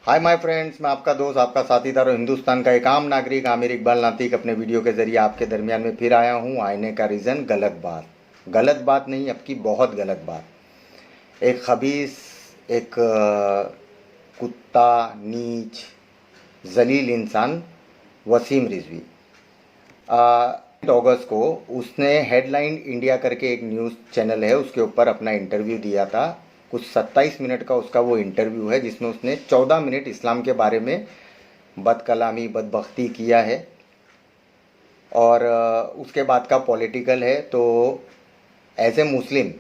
Hi my friends, मैं आपका दोस्त, आपका साथीदार और हिंदुस्तान का एक आम नागरिक आमिर इकबाल नातिक अपने वीडियो के जरिए आपके दरमियान में फिर आया हूँ। आने का रीज़न गलत बात नहीं, अब की बहुत गलत बात। एक खबीस, एक कुत्ता, नीच, जलील इंसान वसीम रिजवी, 8 अगस्त को उसने हेडलाइन इंडिया करके एक न्यूज़ चैनल है, उसके ऊपर अपना इंटरव्यू दिया था। कुछ 27 मिनट का उसका वो इंटरव्यू है, जिसमें उसने 14 मिनट इस्लाम के बारे में बदकलामी बदबख्ती किया है। और उसके बाद का पॉलिटिकल है। तो एज ए मुस्लिम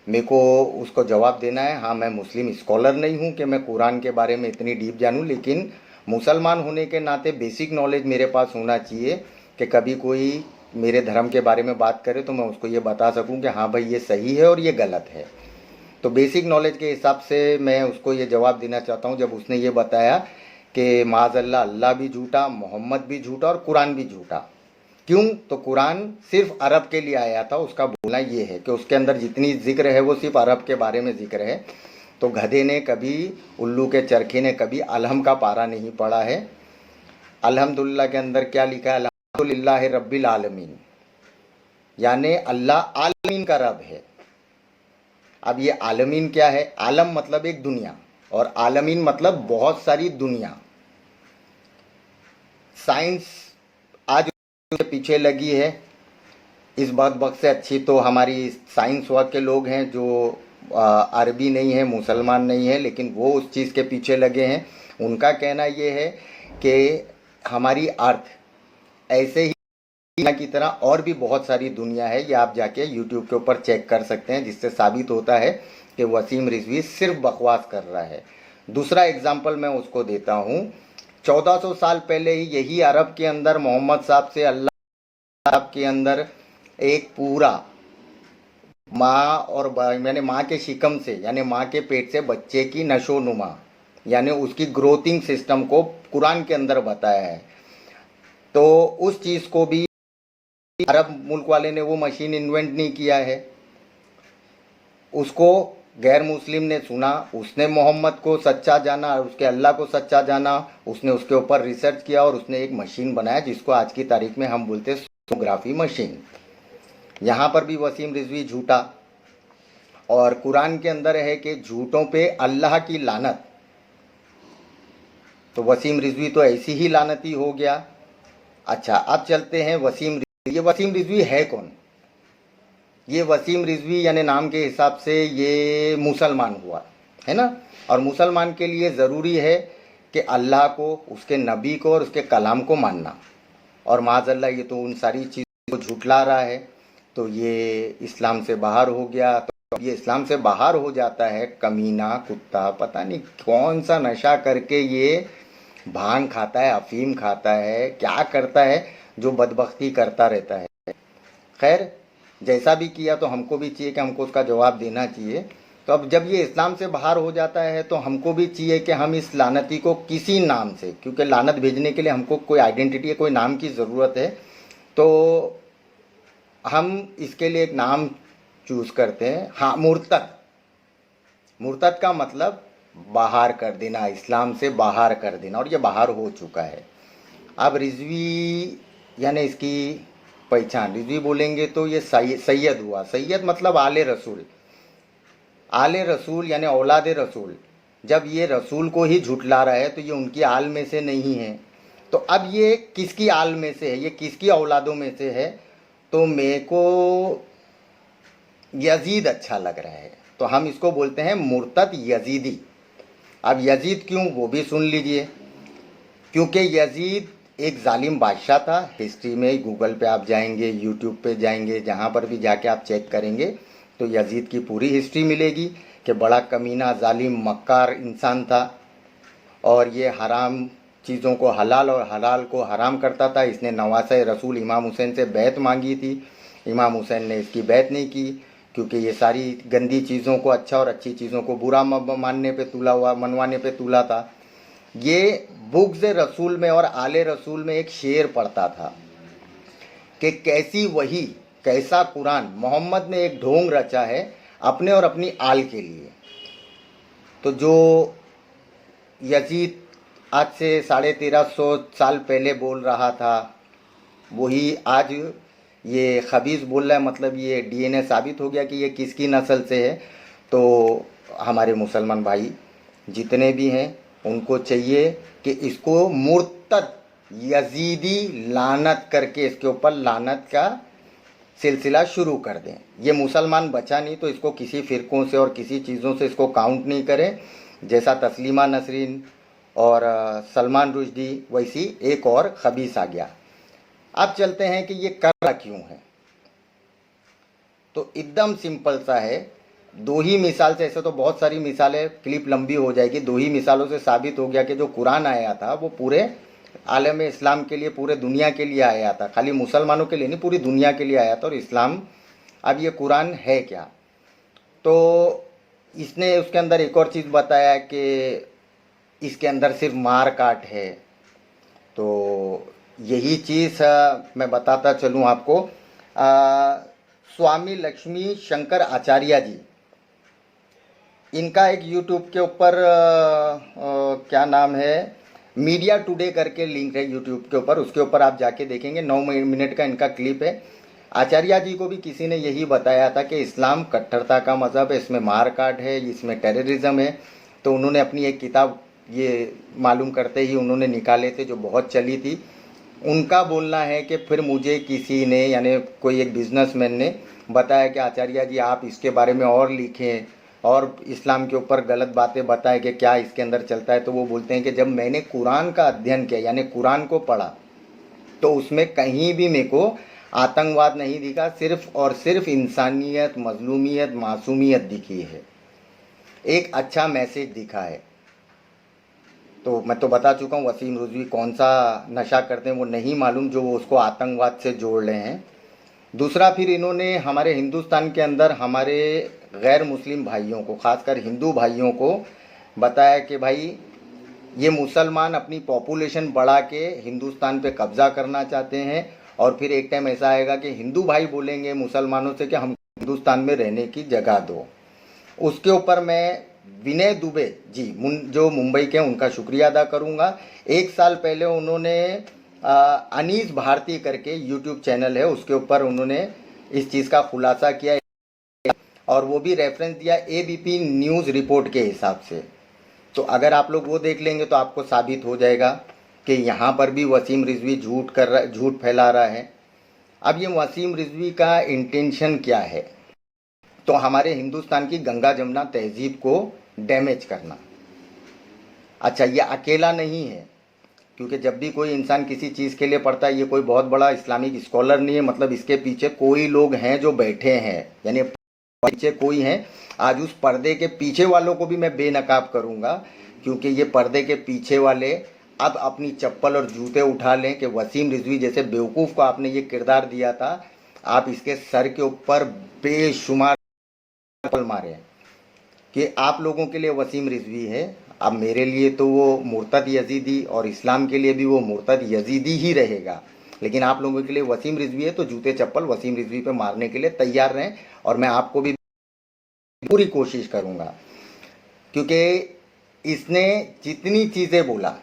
मेरे को उसको जवाब देना है। हाँ, मैं मुस्लिम स्कॉलर नहीं हूँ कि मैं कुरान के बारे में इतनी डीप जानूँ, लेकिन मुसलमान होने के नाते बेसिक नॉलेज मेरे पास होना चाहिए कि कभी कोई मेरे धर्म के बारे में बात करे तो मैं उसको ये बता सकूं कि हाँ भाई, ये सही है और ये गलत है। तो बेसिक नॉलेज के हिसाब से मैं उसको ये जवाब देना चाहता हूँ, जब उसने ये बताया कि माज़अल्लाह अल्लाह भी झूठा, मोहम्मद भी झूठा और कुरान भी झूठा। क्यों? तो कुरान सिर्फ अरब के लिए आया था। उसका बोलना ये है कि उसके अंदर जितनी जिक्र है वो सिर्फ अरब के बारे में जिक्र है। तो गधे ने कभी, उल्लू के चरखे ने कभी अलहम का पारा नहीं पढ़ा है। अल्हम्दुलिल्लाह के अंदर क्या लिखा है? अल्हम्दुलिल्लाह रब्बिल आलमीन, यानी अल्लाह आलमीन का रब है। अब ये आलमीन क्या है? आलम मतलब एक दुनिया, और आलमीन मतलब बहुत सारी दुनिया। साइंस आज उसके पीछे लगी है। इस बात से अच्छी तो हमारी साइंस वर्ग के लोग हैं जो अरबी नहीं है, मुसलमान नहीं है, लेकिन वो उस चीज़ के पीछे लगे हैं। उनका कहना ये है कि हमारी अर्थ ऐसे ही दुनिया की तरह और भी बहुत सारी दुनिया है। ये आप जाके यूट्यूब के ऊपर चेक कर सकते हैं, जिससे साबित होता है कि वसीम रिजवी सिर्फ बकवास कर रहा है। दूसरा एग्जाम्पल मैं उसको देता हूँ। 1400 साल पहले ही यही अरब के अंदर मोहम्मद साहब से अल्लाह साहब के अंदर एक पूरा माँ और यानी माँ के शिकम से, यानी माँ के पेट से बच्चे की नशोनुमा, यानी उसकी ग्रोथिंग सिस्टम को कुरान के अंदर बताया है। तो उस चीज़ को भी अरब मुल्क वाले ने वो मशीन इन्वेंट नहीं किया है। उसको गैर मुस्लिम ने सुना, उसने मोहम्मद को सच्चा जाना, उसके अल्लाह को सच्चा जाना, उसने उसके ऊपर रिसर्च किया और उसने एक मशीन बनाया जिसको आज की तारीख में हम बोलते हैं सोनोग्राफी मशीन। यहाँ पर भी वसीम रिजवी झूठा, और कुरान के अंदर है कि झूठों पे अल्लाह की लानत। तो वसीम रिजवी तो ऐसी ही लानती हो गया। अच्छा, अब चलते हैं वसीम रिजवी। ये वसीम रिजवी है कौन? ये वसीम रिजवी यानी नाम के हिसाब से ये मुसलमान हुआ है ना। और मुसलमान के लिए ज़रूरी है कि अल्लाह को, उसके नबी को और उसके कलाम को मानना। और माज़अल्लाह ये तो उन सारी चीज़ों को झुठला रहा है, तो ये इस्लाम से बाहर हो गया। तो ये इस्लाम से बाहर हो जाता है कमीना कुत्ता, पता नहीं कौन सा नशा करके ये भांग खाता है, अफीम खाता है, क्या करता है, जो बदबख्ती करता रहता है। खैर, जैसा भी किया तो हमको भी चाहिए कि हमको उसका जवाब देना चाहिए। तो अब जब ये इस्लाम से बाहर हो जाता है तो हमको भी चाहिए कि हम इस लानती को किसी नाम से, क्योंकि लानत भेजने के लिए हमको कोई आइडेंटिटी या कोई नाम की ज़रूरत है, तो हम इसके लिए एक नाम चूज़ करते हैं। हाँ, मुर्तद। मुर्तद का मतलब बाहर कर देना, इस्लाम से बाहर कर देना, और ये बाहर हो चुका है। अब रिजवी यानी इसकी पहचान, रिजवी बोलेंगे तो ये सैयद हुआ। सैयद मतलब आले रसूल। आले रसूल यानी औलाद रसूल। जब ये रसूल को ही झुठला रहा है तो ये उनकी आल में से नहीं है। तो अब ये किसकी आल में से है, ये किसकी औलादों में से है? तो मेरे को यजीद अच्छा लग रहा है, तो हम इसको बोलते हैं मुर्तद यजीदी। अब यजीद क्यों, वो भी सुन लीजिए। क्योंकि यजीद एक जालिम बादशाह था। हिस्ट्री में गूगल पे आप जाएंगे, यूट्यूब पे जाएंगे, जहाँ पर भी जाके आप चेक करेंगे तो यजीद की पूरी हिस्ट्री मिलेगी कि बड़ा कमीना, जालिम, मक्कार इंसान था। और ये हराम चीज़ों को हलाल और हलाल को हराम करता था। इसने नवासे रसूल इमाम हुसैन से बैत मांगी थी। इमाम हुसैन ने इसकी बैत नहीं की, क्योंकि ये सारी गंदी चीज़ों को अच्छा और अच्छी चीज़ों को बुरा मानने पे तुला हुआ, मनवाने पे तुला था। ये बुग़्ज़ रसूल में और आले रसूल में एक शेर पढ़ता था कि कैसी वही, कैसा कुरान, मोहम्मद ने एक ढोंग रचा है अपने और अपनी आल के लिए। तो जो यजीद आज से 1350 साल पहले बोल रहा था, वही आज ये खबीस बोल रहा है। मतलब ये डीएनए साबित हो गया कि ये किसकी नस्ल से है। तो हमारे मुसलमान भाई जितने भी हैं उनको चाहिए कि इसको मुर्तद यजीदी लानत करके इसके ऊपर लानत का सिलसिला शुरू कर दें। ये मुसलमान बचा नहीं तो इसको किसी फ़िरक़ों से और किसी चीज़ों से इसको काउंट नहीं करें। जैसा तस्लीमा नसरीन और सलमान रुश्दी, वैसी एक और खबीस आ गया। अब चलते हैं कि ये कर रहा क्यों है। तो एकदम सिंपल सा है, दो ही मिसाल से, ऐसे तो बहुत सारी मिसालें, क्लिप लंबी हो जाएगी, दो ही मिसालों से साबित हो गया कि जो कुरान आया था वो पूरे आलम इस्लाम के लिए, पूरे दुनिया के लिए आया था, खाली मुसलमानों के लिए नहीं, पूरी दुनिया के लिए आया था। और इस्लाम, अब ये कुरान है क्या, तो इसने उसके अंदर एक और चीज़ बताया कि इसके अंदर सिर्फ मार काट है। तो यही चीज़ मैं बताता चलूँ आपको। स्वामी लक्ष्मी शंकर आचार्य जी, इनका एक यूट्यूब के ऊपर क्या नाम है, मीडिया टुडे करके लिंक है यूट्यूब के ऊपर, उसके ऊपर आप जाके देखेंगे, 9 मिनट का इनका क्लिप है। आचार्य जी को भी किसी ने यही बताया था कि इस्लाम कट्टरता का मज़हब है, इसमें मार काट है, इसमें टेररिज्म है। तो उन्होंने अपनी एक किताब ये मालूम करते ही उन्होंने निकाले थे, जो बहुत चली थी। उनका बोलना है कि फिर मुझे किसी ने, यानी कोई एक बिजनेसमैन ने बताया कि आचार्य जी आप इसके बारे में और लिखें और इस्लाम के ऊपर गलत बातें बताएं कि क्या इसके अंदर चलता है। तो वो बोलते हैं कि जब मैंने कुरान का अध्ययन किया, यानी कुरान को पढ़ा, तो उसमें कहीं भी मेरे को आतंकवाद नहीं दिखा, सिर्फ और सिर्फ इंसानियत, मजलूमियत, मासूमियत दिखी है, एक अच्छा मैसेज दिखा है। तो मैं तो बता चुका हूँ, वसीम रिजवी कौन सा नशा करते हैं वो नहीं मालूम, जो वो उसको आतंकवाद से जोड़ रहे हैं। दूसरा, फिर इन्होंने हमारे हिंदुस्तान के अंदर हमारे गैर मुस्लिम भाइयों को, ख़ासकर हिंदू भाइयों को बताया कि भाई ये मुसलमान अपनी पॉपुलेशन बढ़ा के हिंदुस्तान पे कब्ज़ा करना चाहते हैं, और फिर एक टाइम ऐसा आएगा कि हिंदू भाई बोलेंगे मुसलमानों से कि हम हिंदुस्तान में रहने की जगह दो। उसके ऊपर मैं विनय दुबे जी, जो मुंबई के हैं, उनका शुक्रिया अदा करूंगा। एक साल पहले उन्होंने अनीस भारती करके यूट्यूब चैनल है, उसके ऊपर उन्होंने इस चीज़ का खुलासा किया, और वो भी रेफरेंस दिया एबीपी न्यूज़ रिपोर्ट के हिसाब से। तो अगर आप लोग वो देख लेंगे तो आपको साबित हो जाएगा कि यहाँ पर भी वसीम रिजवी झूठ फैला रहा है। अब ये वसीम रिजवी का इंटेंशन क्या है, तो हमारे हिंदुस्तान की गंगा जमुना तहजीब को डैमेज करना। अच्छा, ये अकेला नहीं है, क्योंकि जब भी कोई इंसान किसी चीज़ के लिए पढ़ता है, ये कोई बहुत बड़ा इस्लामिक स्कॉलर नहीं है, मतलब इसके पीछे कोई लोग हैं जो बैठे हैं, यानी पीछे कोई है। आज उस पर्दे के पीछे वालों को भी मैं बेनकाब करूंगा, क्योंकि ये पर्दे के पीछे वाले अब अपनी चप्पल और जूते उठा लें कि वसीम रिजवी जैसे बेवकूफ़ को आपने ये किरदार दिया था, आप इसके सर के ऊपर बेशुमार मारे कि आप लोगों के लिए वसीम रिजवी है। अब मेरे लिए तो वो मुर्तद यजीदी, और इस्लाम के लिए भी वो मुर्तद यजीदी ही रहेगा, लेकिन आप लोगों के लिए वसीम रिजवी है, तो जूते चप्पल वसीम रिजवी पे मारने के लिए तैयार रहें। और मैं आपको भी पूरी कोशिश करूंगा, क्योंकि इसने जितनी चीज़ें बोला,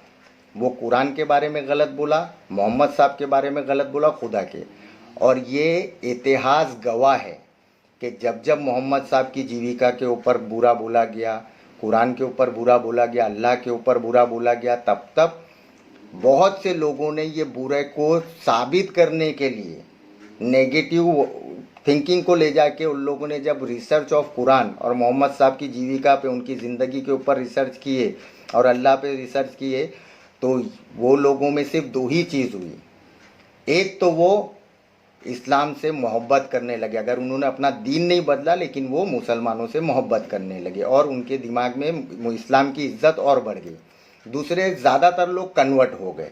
वो कुरान के बारे में गलत बोला, मोहम्मद साहब के बारे में गलत बोला, खुदा के। और ये इतिहास गवाह है कि जब जब मोहम्मद साहब की जीविका के ऊपर बुरा बोला गया, कुरान के ऊपर बुरा बोला गया, अल्लाह के ऊपर बुरा बोला गया, तब तब बहुत से लोगों ने ये बुरे को साबित करने के लिए नेगेटिव थिंकिंग को ले जाके, उन लोगों ने जब रिसर्च ऑफ कुरान और मोहम्मद साहब की जीविका पे, उनकी ज़िंदगी के ऊपर रिसर्च किए और अल्लाह पे रिसर्च किए, तो वो लोगों में सिर्फ दो ही चीज़ हुई। एक तो वो इस्लाम से मोहब्बत करने लगे, अगर उन्होंने अपना दीन नहीं बदला, लेकिन वो मुसलमानों से मोहब्बत करने लगे और उनके दिमाग में इस्लाम की इज्जत और बढ़ गई। दूसरे, ज़्यादातर लोग कन्वर्ट हो गए।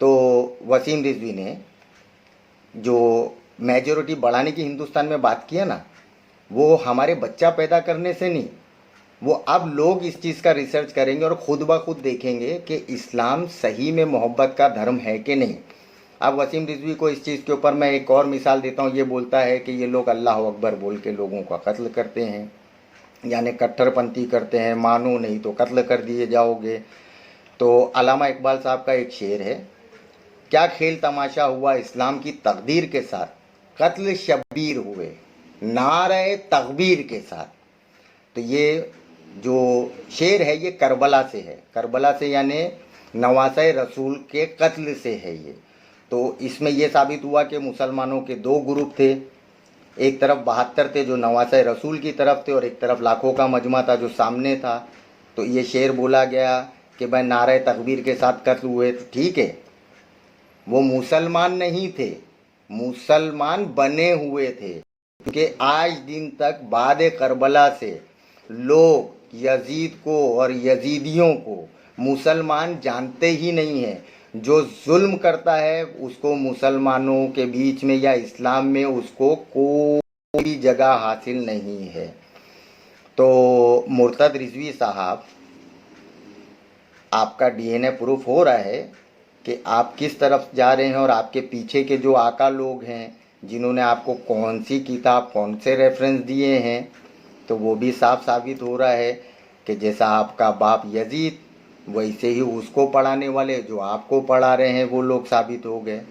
तो वसीम रिजवी ने जो मेजॉरिटी बढ़ाने की हिंदुस्तान में बात की है ना, वो हमारे बच्चा पैदा करने से नहीं, वो अब लोग इस चीज़ का रिसर्च करेंगे और ख़ुद ब खुद देखेंगे कि इस्लाम सही में मोहब्बत का धर्म है कि नहीं। अब वसीम रिजवी को इस चीज़ के ऊपर मैं एक और मिसाल देता हूँ। ये बोलता है कि ये लोग अल्लाह अकबर बोल के लोगों का कत्ल करते हैं, यानी कट्टरपंथी करते हैं, मानो नहीं तो कत्ल कर दिए जाओगे। तो अल्लामा इकबाल साहब का एक शेर है, क्या खेल तमाशा हुआ इस्लाम की तकदीर के साथ, कत्ल शब्बीर हुए नारे तकबीर के साथ। तो ये जो शेर है ये करबला से है, करबला से यानी नवासे रसूल के कत्ल से है ये। तो इसमें यह साबित हुआ कि मुसलमानों के दो ग्रुप थे, एक तरफ 72 थे जो नवासे रसूल की तरफ थे और एक तरफ लाखों का मजमा था जो सामने था। तो ये शेर बोला गया कि भाई नारे तकबीर के साथ कत्ल हुए, तो ठीक है, वो मुसलमान नहीं थे, मुसलमान बने हुए थे, क्योंकि आज दिन तक बाद करबला से लोग यजीद को और यजीदियों को मुसलमान जानते ही नहीं हैं। जो जुल्म करता है उसको मुसलमानों के बीच में या इस्लाम में उसको कोई जगह हासिल नहीं है। तो मुर्तद रिजवी साहब, आपका डीएनए प्रूफ हो रहा है कि आप किस तरफ जा रहे हैं, और आपके पीछे के जो आका लोग हैं जिन्होंने आपको कौन सी किताब कौन से रेफरेंस दिए हैं, तो वो भी साफ साबित हो रहा है कि जैसा आपका बाप यजीद, वैसे ही उसको पढ़ाने वाले जो आपको पढ़ा रहे हैं वो लोग साबित हो गए।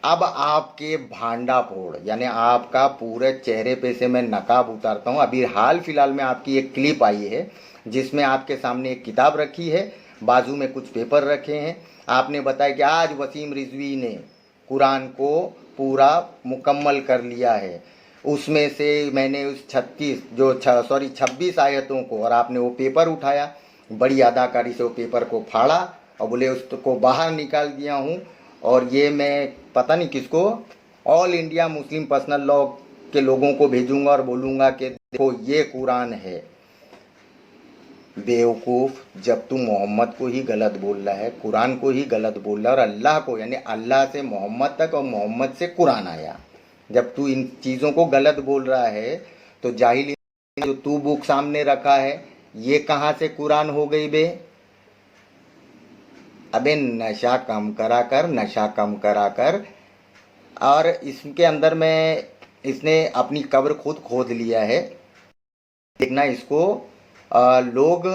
अब आपके भांडा फोड़ यानी आपका पूरे चेहरे पे से मैं नकाब उतारता हूँ। अभी हाल फिलहाल में आपकी एक क्लिप आई है जिसमें आपके सामने एक किताब रखी है, बाजू में कुछ पेपर रखे हैं। आपने बताया कि आज वसीम रिजवी ने कुरान को पूरा मुकम्मल कर लिया है, उसमें से मैंने उस 26 आयतों को, और आपने वो पेपर उठाया, बड़ी अदाकारी से वो पेपर को फाड़ा और बोले उसको बाहर निकाल दिया हूँ, और ये मैं पता नहीं किसको, all India Muslim personal law के लोगों को भेजूंगा और बोलूँगा कि देखो ये कुरान है। बेवकूफ़, जब तू मोहम्मद को ही गलत बोल रहा है, कुरान को ही गलत बोल रहा है, और अल्लाह को यानी अल्लाह से मोहम्मद तक और मोहम्मद से कुरान आया, जब तू इन चीज़ों को गलत बोल रहा है, तो जाहिल जो तू बुक सामने रखा है ये कहाँ से कुरान हो गई बे? अबे नशा कम करा कर, नशा कम करा कर। और इसके अंदर में इसने अपनी कब्र खुद खोद लिया है। देखना इसको लोग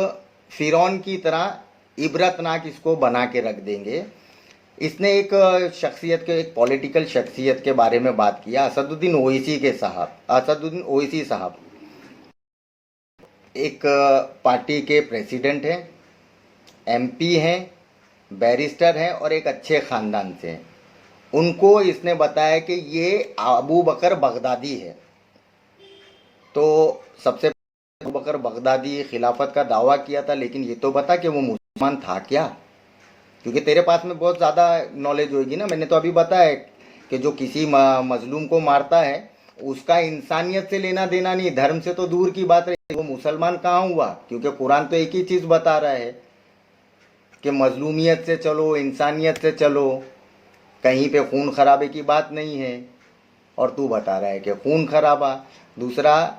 फिरौन की तरह इबरतनाक इसको बना के रख देंगे। इसने एक शख्सियत के, एक पॉलिटिकल शख्सियत के बारे में बात किया, असदुद्दीन ओवैसी साहब एक पार्टी के प्रेसिडेंट हैं, एमपी हैं, बैरिस्टर हैं और एक अच्छे ख़ानदान से हैं। उनको इसने बताया कि ये अबू बकर बगदादी है। तो सबसे अबू बकर बगदादी खिलाफत का दावा किया था, लेकिन ये तो बता कि वो मुसलमान था क्या, क्योंकि तेरे पास में बहुत ज़्यादा नॉलेज होगी ना। मैंने तो अभी बताया कि जो किसी मजलूम को मारता है उसका इंसानियत से लेना देना नहीं, धर्म से तो दूर की बात है, वो मुसलमान कहाँ हुआ? क्योंकि कुरान तो एक ही चीज़ बता रहा है कि मजलूमियत से चलो, इंसानियत से चलो, कहीं पे खून खराबे की बात नहीं है, और तू बता रहा है कि खून खराबा। दूसरा,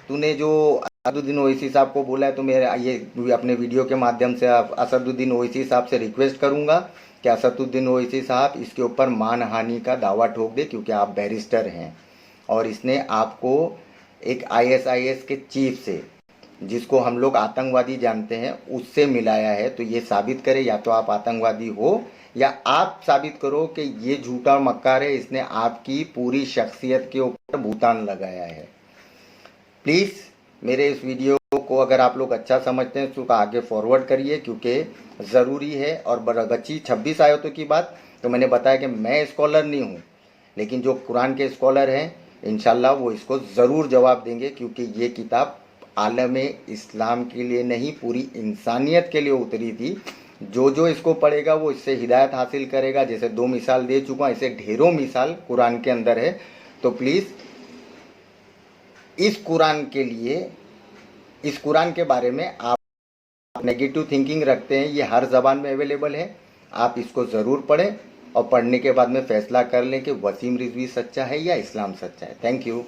तूने जो असदुद्दीन ओवैसी साहब को बोला है, तो मेरे ये अपने वीडियो के माध्यम से असदुद्दीन ओवैसी साहब से रिक्वेस्ट करूंगा कि असदुद्दीन ओवैसी साहब इसके ऊपर मानहानि का दावा ठोक दे, क्योंकि आप बैरिस्टर हैं और इसने आपको एक ISIS के चीफ से, जिसको हम लोग आतंकवादी जानते हैं, उससे मिलाया है। तो ये साबित करे, या तो आप आतंकवादी हो या आप साबित करो कि ये झूठा मक्कार है, इसने आपकी पूरी शख्सियत के ऊपर भूतान लगाया है। प्लीज़ मेरे इस वीडियो को अगर आप लोग अच्छा समझते हैं तो आगे फॉरवर्ड करिए, क्योंकि ज़रूरी है। और बच्ची 26 आयतों की बात, तो मैंने बताया कि मैं स्कॉलर नहीं हूँ, लेकिन जो कुरान के स्कॉलर हैं इंशाल्लाह वो इसको ज़रूर जवाब देंगे, क्योंकि ये किताब आलम इस्लाम के लिए नहीं, पूरी इंसानियत के लिए उतरी थी। जो इसको पढ़ेगा वो इससे हिदायत हासिल करेगा। जैसे 2 मिसाल दे चुका, ऐसे ढेरों मिसाल कुरान के अंदर है। तो प्लीज़ इस कुरान के लिए, इस कुरान के बारे में आप नेगेटिव थिंकिंग रखते हैं, ये हर ज़बान में अवेलेबल है, आप इसको ज़रूर पढ़ें और पढ़ने के बाद में फ़ैसला कर लें कि वसीम रिजवी सच्चा है या इस्लाम सच्चा है। Thank you.